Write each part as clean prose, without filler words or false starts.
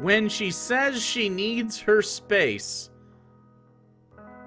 When She Says She Needs Her Space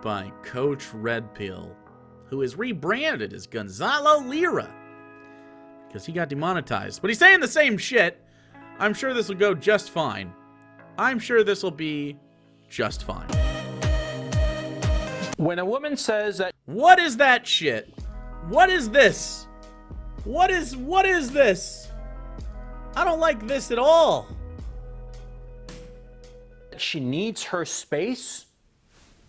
by Coach Redpill, who is rebranded as Gonzalo Lira because he got demonetized. But he's saying the same shit. I'm sure this will go just fine. I'm sure this will be just fine. When a woman says that... What is that shit? What is this? What is this? I don't like this at all. She needs her space,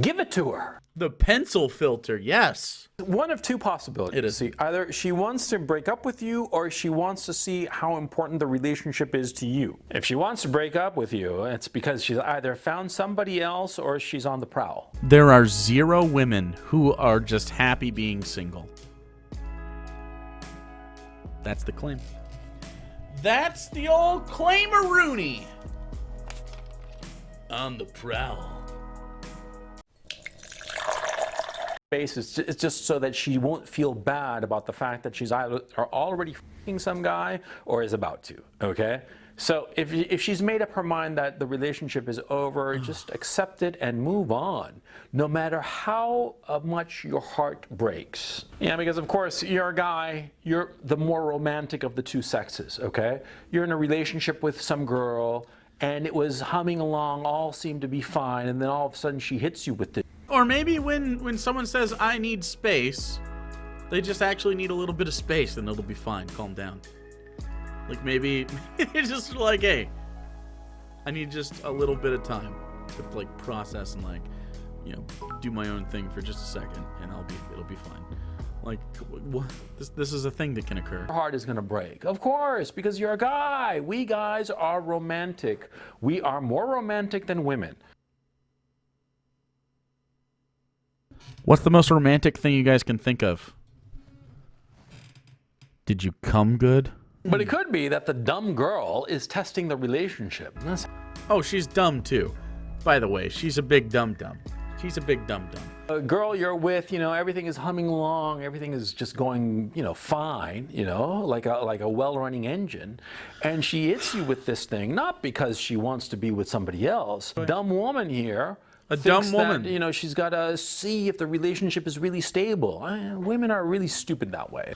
give it to her. The pencil filter, yes. One of two possibilities. It is. See, either she wants to break up with you or she wants to see how important the relationship is to you. If she wants to break up with you, it's because she's either found somebody else or she's on the prowl. There are 0 women who are just happy being single. That's the claim. That's the old claim-a-rooney. On the prowl. It's just so that she won't feel bad about the fact that she's either already f***ing some guy or is about to, okay? So if she's made up her mind that the relationship is over, just accept it and move on, no matter how much your heart breaks. Yeah, because of course, you're a guy, you're the more romantic of the two sexes, okay? You're in a relationship with some girl, and it was humming along, all seemed to be fine, and then all of a sudden she hits you with this. Or maybe when someone says, I need space, they just actually need a little bit of space and it'll be fine. Calm down. Like maybe it's just like, hey, I need just a little bit of time to like process and like, you know, do my own thing for just a second and it'll be fine. Like, what? This is a thing that can occur. Your heart is going to break. Of course, because you're a guy. We guys are romantic. We are more romantic than women. What's the most romantic thing you guys can think of? Did you come good? But it could be that the dumb girl is testing the relationship. Oh, she's dumb too. By the way, she's a big dum-dum. She's a big dum-dum. A girl you're with, you know, everything is humming along, everything is just going, you know, fine, you know, like a well-running engine. And she hits you with this thing, not because she wants to be with somebody else. Dumb woman here. A dumb woman. That, you know, she's got to see if the relationship is really stable. Women are really stupid that way.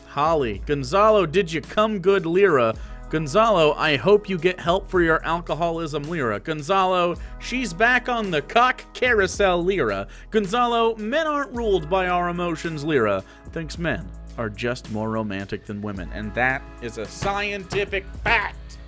Holly. Gonzalo, did you come good, Lira? Gonzalo, I hope you get help for your alcoholism, Lira. Gonzalo, she's back on the cock carousel, Lira. Gonzalo, men aren't ruled by our emotions, Lira. Thinks men are just more romantic than women. And that is a scientific fact.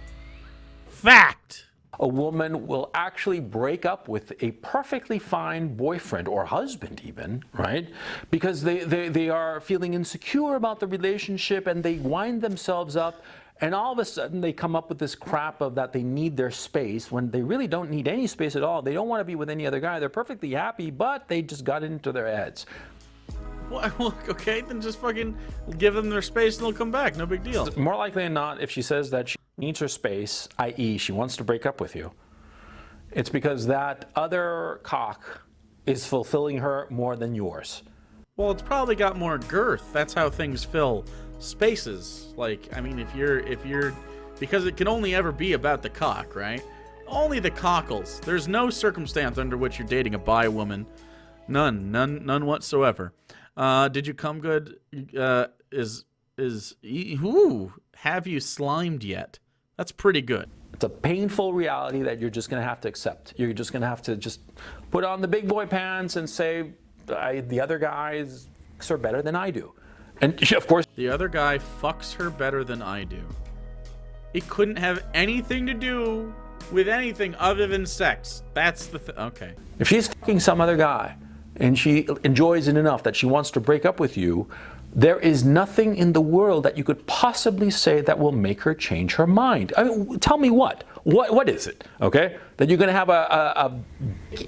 Fact. A woman will actually break up with a perfectly fine boyfriend or husband even, right? Because they are feeling insecure about the relationship and they wind themselves up and all of a sudden they come up with this crap of that they need their space when they really don't need any space at all. They don't want to be with any other guy. They're perfectly happy, but they just got it into their heads. Well, okay, then just fucking give them their space and they'll come back. No big deal. More likely than not, if she says that she needs her space, i.e. she wants to break up with you, it's because that other cock is fulfilling her more than yours. Well, it's probably got more girth. That's how things fill spaces. Like, I mean, if you're, because it can only ever be about the cock, right? Only the cockles. There's no circumstance under which you're dating a bi woman. None whatsoever. Did you come good? Have you slimed yet? That's pretty good. It's a painful reality that you're just going to have to accept. You're just going to have to just put on the big boy pants and say, the other guys are better than I do. And of course, the other guy fucks her better than I do. It couldn't have anything to do with anything other than sex. That's the okay. If she's fucking some other guy and she enjoys it enough that she wants to break up with you, there is nothing in the world that you could possibly say that will make her change her mind. I mean, tell me what is it, okay? That you're gonna have a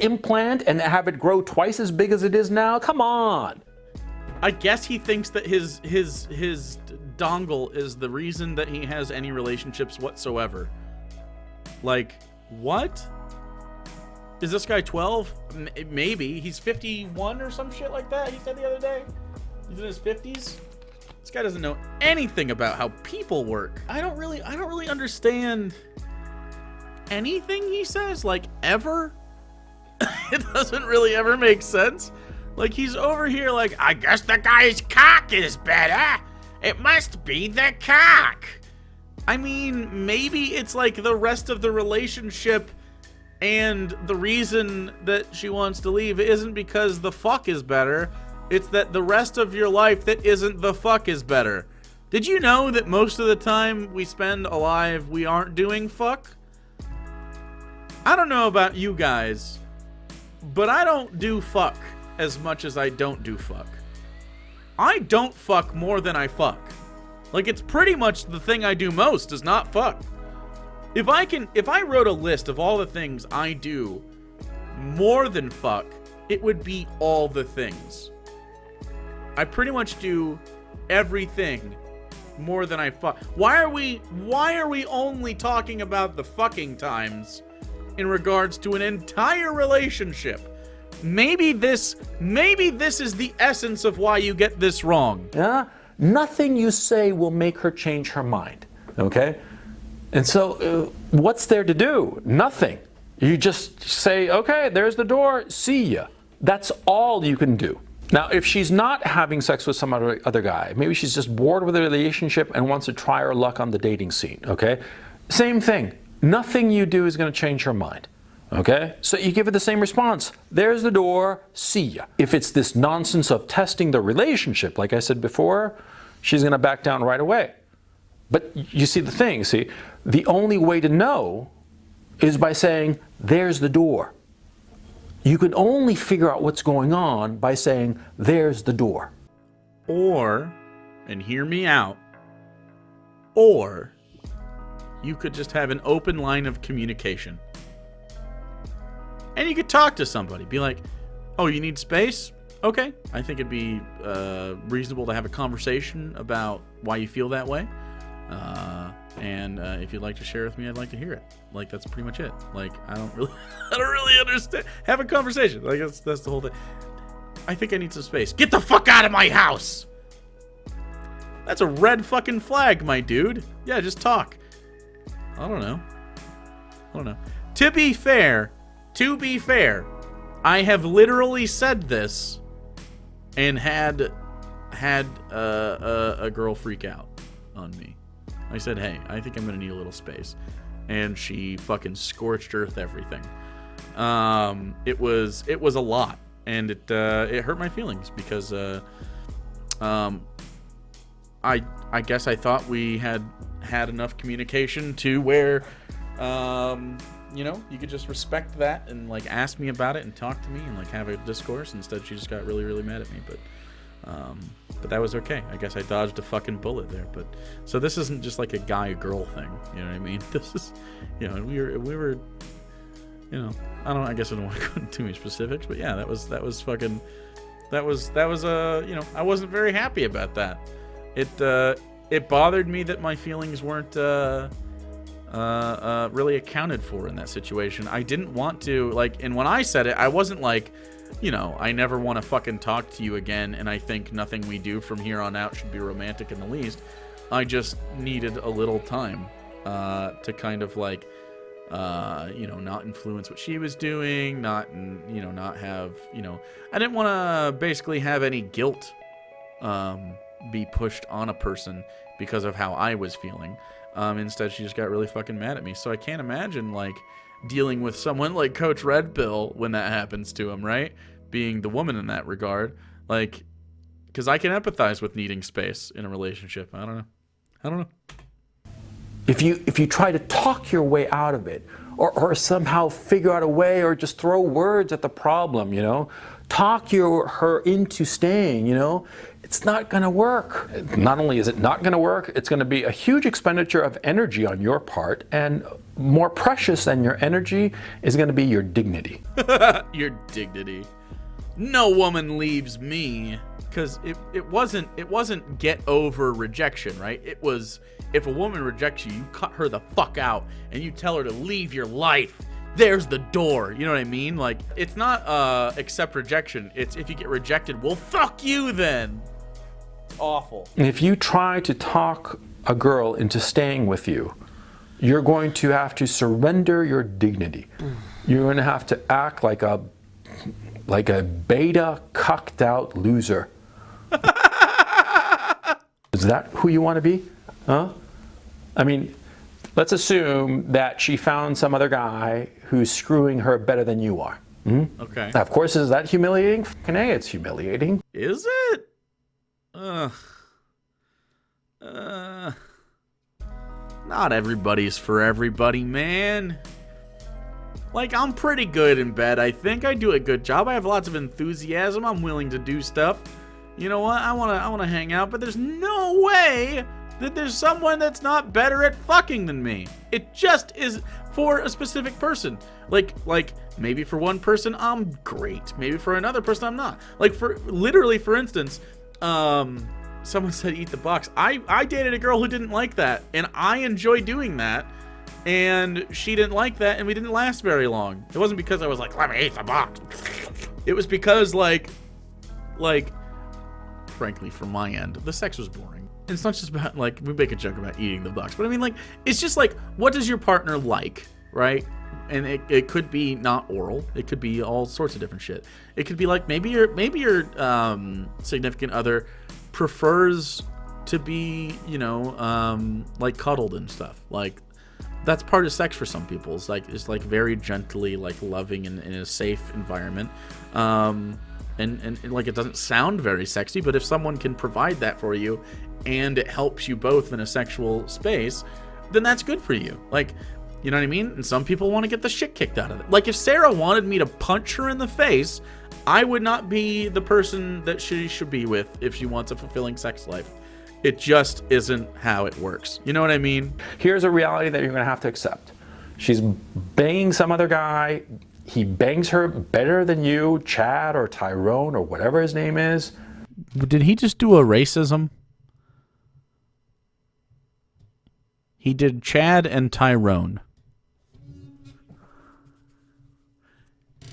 implant and have it grow twice as big as it is now? Come on. I guess he thinks that his dongle is the reason that he has any relationships whatsoever. Like, what? Is this guy 12? Maybe. He's 51 or some shit like that, he said the other day. He's in his 50s? This guy doesn't know anything about how people work. I don't really understand anything he says, like, ever. It doesn't really ever make sense. Like, he's over here like, I guess the guy's cock is better. It must be the cock. I mean, maybe it's like the rest of the relationship and the reason that she wants to leave isn't because the fuck is better. It's that the rest of your life that isn't the fuck is better. Did you know that most of the time we spend alive, we aren't doing fuck? I don't know about you guys, but I don't do fuck as much as I don't do fuck. I don't fuck more than I fuck. Like, it's pretty much the thing I do most is not fuck. If I wrote a list of all the things I do more than fuck, it would be all the things. I pretty much do everything more than I fuck. Why are we only talking about the fucking times in regards to an entire relationship? Maybe this is the essence of why you get this wrong. Yeah? Nothing you say will make her change her mind, okay? And so what's there to do? Nothing. You just say, okay, there's the door, see ya. That's all you can do. Now, if she's not having sex with some other guy, maybe she's just bored with the relationship and wants to try her luck on the dating scene, okay? Same thing. Nothing you do is going to change her mind, okay? So you give it the same response. There's the door, see ya. If it's this nonsense of testing the relationship, like I said before, she's going to back down right away. But you see the thing, the only way to know is by saying, there's the door. You can only figure out what's going on by saying, there's the door. Or, and hear me out, or you could just have an open line of communication. And you could talk to somebody. Be like, oh, you need space? Okay. I think it'd be reasonable to have a conversation about why you feel that way. And if you'd like to share with me, I'd like to hear it. Like, that's pretty much it. Like, I don't really understand. Have a conversation. Like, that's the whole thing. I think I need some space. Get the fuck out of my house! That's a red fucking flag, my dude. Yeah, just talk. I don't know. To be fair, I have literally said this and had a girl freak out on me. I said, hey, I think I'm gonna need a little space. And she fucking scorched earth everything. It was a lot. And it hurt my feelings because I guess I thought we had enough communication to where you could just respect that and like ask me about it and talk to me and like have a discourse. Instead she just got really, really mad at me. But that was okay. I guess I dodged a fucking bullet there. But so this isn't just like a guy-girl thing. You know what I mean? This is, we were, I guess I don't want to go into too many specifics, but yeah, that was I wasn't very happy about that. It bothered me that my feelings weren't really accounted for in that situation. I didn't want to, and when I said it, I wasn't like, I never want to fucking talk to you again, and I think nothing we do from here on out should be romantic in the least. I just needed a little time to kind of not influence what she was doing, not have, I didn't want to basically have any guilt be pushed on a person because of how I was feeling. Instead, she just got really fucking mad at me. So I can't imagine, dealing with someone like Coach Red Pill when that happens to him, right? Being the woman in that regard. Because I can empathize with needing space in a relationship. I don't know. If you try to talk your way out of it, or somehow figure out a way, or just throw words at the problem, talk her into staying, it's not going to work. Not only is it not going to work, it's going to be a huge expenditure of energy on your part, and more precious than your energy is going to be your dignity. Your dignity. No woman leaves me. Because it wasn't get over rejection, right? It was, if a woman rejects you, you cut her the fuck out and you tell her to leave your life. There's the door. You know what I mean? It's not accept rejection. It's if you get rejected, well, fuck you then. awful. If you try to talk a girl into staying with you, you're going to have to surrender your dignity. You're going to have to act like a beta cucked out loser. Is that who you want to be? Huh? I mean, let's assume that she found some other guy who's screwing her better than you are. Okay. Now, of course, is that humiliating? Fucking A, it's humiliating. Is it? Not everybody's for everybody, man. Like, I'm pretty good in bed. I think I do a good job. I have lots of enthusiasm. I'm willing to do stuff. You know what? I wanna hang out, but there's no way that there's someone that's not better at fucking than me. It just is for a specific person. Like maybe for one person I'm great. Maybe for another person I'm not. Like for instance, someone said eat the box. I dated a girl who didn't like that, and I enjoy doing that. And she didn't like that, and we didn't last very long. It wasn't because I was like, let me eat the box. It was because like frankly, from my end, the sex was boring. And it's not just about, like, we make a joke about eating the box, but I mean, like, it's just like, what does your partner like, right? And it could be not oral. It could be all sorts of different shit. It could be like maybe your significant other prefers to be, you know, like cuddled and stuff. Like that's part of sex for some people. It's like very gently, like loving in a safe environment. And like it doesn't sound very sexy, but if someone can provide that for you and it helps you both in a sexual space, then that's good for you. Like, you know what I mean? And some people want to get the shit kicked out of it. Like if Sarah wanted me to punch her in the face, I would not be the person that she should be with if she wants a fulfilling sex life. It just isn't how it works. You know what I mean? Here's a reality that you're going to have to accept. She's banging some other guy. He bangs her better than you, Chad or Tyrone or whatever his name is. Did he just do a racism? He did Chad and Tyrone.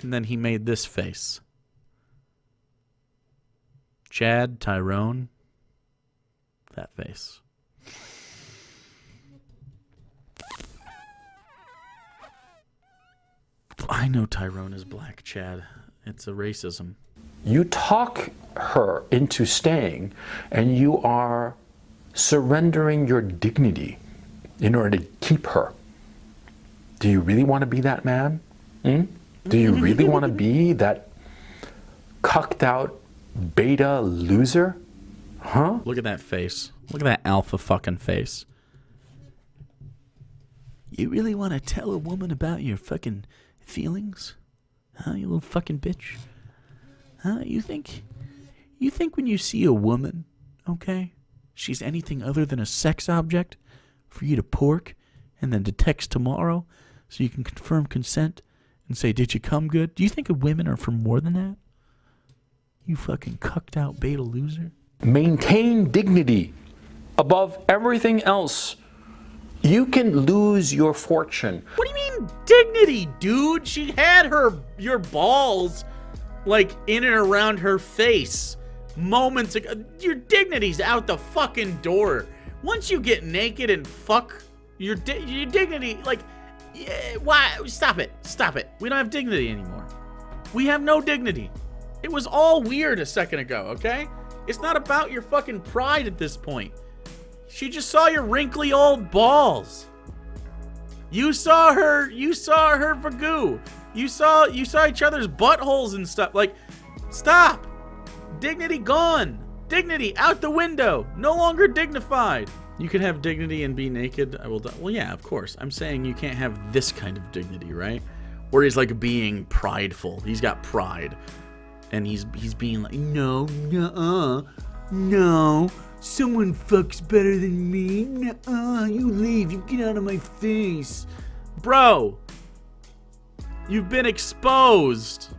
And then he made this face. Chad, Tyrone, that face. I know Tyrone is black, Chad. It's a racism. You talk her into staying, and you are surrendering your dignity in order to keep her. Do you really want to be that man? Do you really want to be that cucked out beta loser? Huh? Look at that face. Look at that alpha fucking face. You really want to tell a woman about your fucking feelings? Huh, you little fucking bitch? Huh? You think when you see a woman, okay, she's anything other than a sex object for you to pork and then to text tomorrow so you can confirm consent and say, did you come good? Do you think women are for more than that? You fucking cucked out beta loser. Maintain dignity above everything else. You can lose your fortune. What do you mean dignity, dude? She had your balls like in and around her face moments ago. Your dignity's out the fucking door. Once you get naked and fuck, your dignity, like, yeah, why? Stop it. We don't have dignity anymore. We have no dignity. It was all weird a second ago, okay? It's not about your fucking pride at this point. She just saw your wrinkly old balls. You saw her vagoo. You saw each other's buttholes and stuff. Like, stop. Dignity gone. Dignity out the window. No longer dignified. You can have dignity and be naked. Well, yeah, of course. I'm saying you can't have this kind of dignity, right? Where he's like being prideful. He's got pride. And he's being like, no, someone fucks better than me. Nuh-uh, you leave. You get out of my face. Bro, you've been exposed.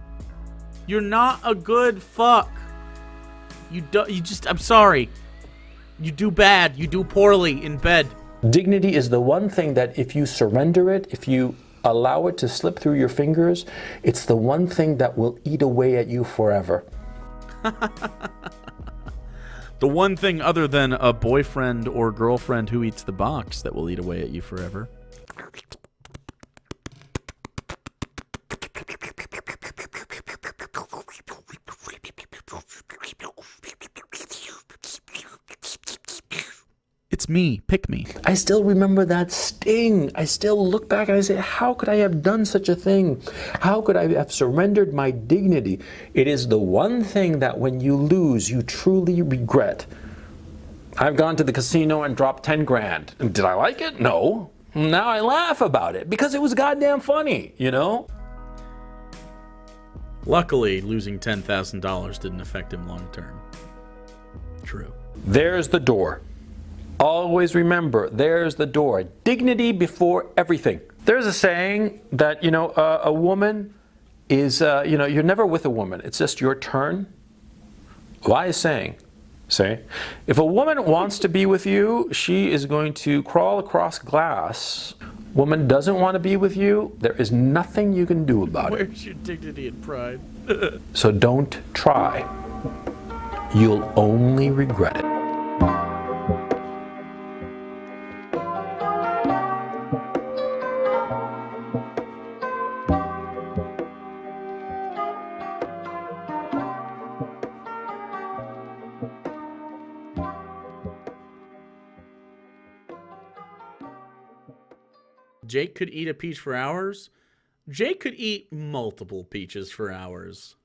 You're not a good fuck. I'm sorry. You do bad. You do poorly in bed. Dignity is the one thing that if you surrender it, if you allow it to slip through your fingers, it's the one thing that will eat away at you forever. The one thing other than a boyfriend or girlfriend who eats the box that will eat away at you forever. It's me. Pick me. I still remember that sting. I still look back and I say, how could I have done such a thing? How could I have surrendered my dignity? It is the one thing that when you lose, you truly regret. I've gone to the casino and dropped 10 grand. Did I like it? No. Now I laugh about it because it was goddamn funny, you know? Luckily, losing $10,000 didn't affect him long term. True. There's the door. Always remember, there's the door. Dignity before everything. There's a saying that, a woman is, you're never with a woman. It's just your turn. Wise saying. Say, if a woman wants to be with you, she is going to crawl across glass. Woman doesn't want to be with you, there is nothing you can do about it. Where's your dignity and pride? So don't try. You'll only regret it. Jake could eat a peach for hours. Jake could eat multiple peaches for hours.